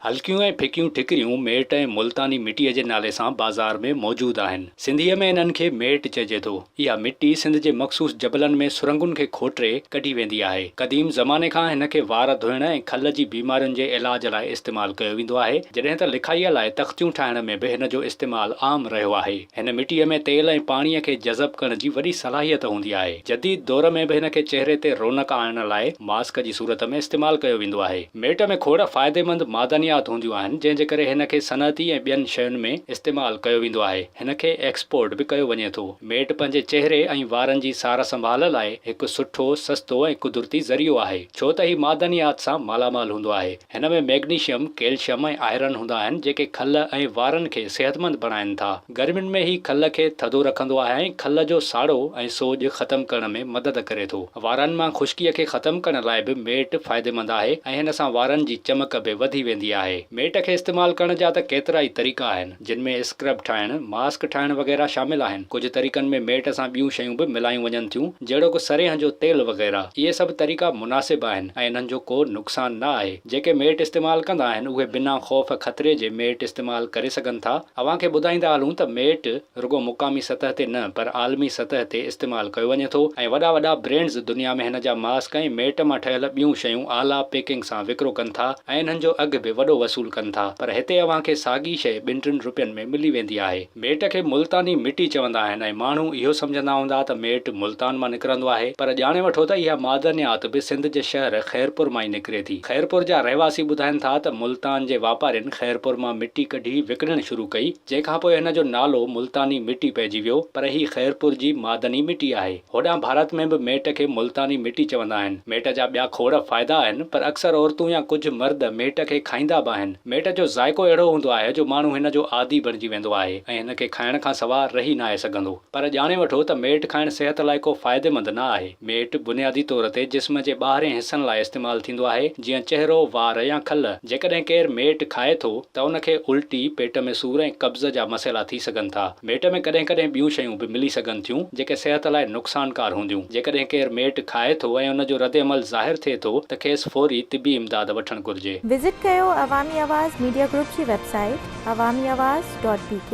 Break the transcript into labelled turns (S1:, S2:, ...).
S1: हल्कियूं ऐं फिकियूं ठिकरियूं मेट ऐं मुल्तानी मिटीअ जे नाले सां बाज़ार में मौजूदु आहिनि। सिंधीअ में इन्हनि खे मेट चइजे थो। इहा मिटी सिंध जे मख़सूस जबलनि में सुरंगुनि खे खोटरे कढी वेंदी आहे। क़दीम ज़माने खां हिन खे वार धोइण ऐं खल जी बीमारियुनि जे इलाज लाइ इस्तेमालु कयो वेंदो आहे, जॾहिं त लिखाईअ लाइ तख़्तियूं ठाहिण में बि हिन जो इस्तेमालु आम रहियो आहे। हिन मिटीअ में तेल ऐं पाणीअ खे जज़ब करण जी वॾी सलाहियत हूंदी आहे। जदीद दौर में बि हिन खे चहिरे ते रौनक आणण लाइ मास्क जी सूरत में इस्तेमालु कयो वेंदो आहे। मेट में खोड़ फ़ाइदेमंद मादनियात हूंदियूं आहिनि, जंहिंजे करे हिन खे सनअती ऐं ॿियनि शयुनि में इस्तेमालु कयो वेंदो आहे। हिन खे एक्सपोर्ट बि कयो वञे थो। मेट पंहिंजे चहिरे ऐं वारनि जी सार संभाल लाइ हिकु सुठो, सस्तो ऐं कुदरती ज़रियो आहे, छो त ही मादनियात सां मालामाल हूंदो आहे। हिन में मैग्नीशियम, कैल्शियम ऐं आयरन हूंदा आहिनि, जेके खल ऐं वारनि खे सेहतमंद बणाइनि था। गर्मियुनि में ही खल खे थधो रखंदो आहे ऐं खल जो साड़ो ऐं सोज ख़तमु करण में मदद करे थो। वारनि मां ख़ुश्कीअ खे ख़तमु करण लाइ बि मेट फ़ाइदेमंद आहे ऐं हिन सां वारनि जी चमक बि वधी वेंदी आहे। मेट खे इस्तेमालु करण जा त केतिरा ई तरीक़ा आहिनि, जिन में स्क्रब ठाहिण, मास्क ठाहिण वग़ैरह शामिल आहिनि। कुझु तरीक़नि में मेट सां ॿियूं शयूं बि मिलायूं वञनि थियूं, जहिड़ो सरेह जो तेल वग़ैरह। इहे सभु तरीक़ा मुनासिब आहिनि ऐं इन्हनि जो को नुक़सान न आहे। जेके मेट इस्तेमालु कंदा आहिनि उहे बिना ख़ौफ़ ख़तरे जे मेट इस्तेमालु करे सघनि था। अव्हां खे ॿुधाईंदा हलूं त मेट रुगो मुक़ामी सतह ते न पर आलमी सतह ते इस्तेमालु कयो वञे थो ऐं वॾा वॾा ब्रांड्स दुनिया में हिन जा मास्क ऐं मेट मां ठहियल ॿियूं शयूं आला पैकिंग सां विकिरो कनि था ऐं इन्हनि जो अघु बि वॾो वसूल कनि था। पर हिते अव्हां खे साॻी शइ 2-3 रुपयनि में मिली वेंदी आहे। मेट खे मुल्तानी मिटी चवंदा आहिनि ऐं माण्हू इहो सम्झंदा हूंदा त मेट मुल्तान मां निकिरंदो आहे, पर ॼाणे वठो त इहा मादनियात बि सिंध जे शहर ख़ैरपुर मां ई निकिरे थी। ख़ैरपुर जा रहवासी ॿुधाइनि था त मुल्तान जे वापारियुनि ख़ैरपुर मां मिटी कढी विकिणणु शुरू कई, जंहिंखां पोइ हिन जो नालो मुल्तानी मिटी पइजी वियो। पर ही ख़ैरपुर जी मादनी मिटी आहे। होॾां भारत में बि मेट खे मुल्तानी मिटी चवंदा आहिनि। मेट जा ॿिया खोड़ फ़ाइदा आहिनि, पर अक्सर औरतूं या कुझु मर्द मेट खे खाईंदा बि आहिनि। मेट जो ज़ाइको अहिड़ो हूंदो आहे जो माण्हू हिन जो आदी बणिजी वेंदो आहे ऐं हिन खे खाइण खां सवाइ रही न आहे सघंदो। पर ॼाणे वठो त मेट खाइण सिहत लाइ को फ़ाइदेमंद न आहे। मेट बुनियादी तौर ते जिस्म जे ॿाहिरें हिसनि लाइ इस्तेमालु थींदो आहे, जीअं चहिरो, वार या खल। जेकॾहिं केरु मेट खाए थो त उन खे उल्टी, पेट में सूर ऐं कब्ज़ जा मसइला थी सघनि था। मेट में कॾहिं कॾहिं ॿियूं शयूं बि मिली सघनि थियूं, जेके सिहत लाइ नुक़सानकार हूंदियूं। जेकॾहिं केरु मेट खाए थो ऐं उन जो रद्द-ए-अमल ज़ाहिर थिए थो त खेसि फ़ौरी तिबी इमदाद वठणु घुर्जे।
S2: विज़िट कयो अवामी आवाज़ मीडिया ग्रुप जी वेबसाइट awamiawaz.pk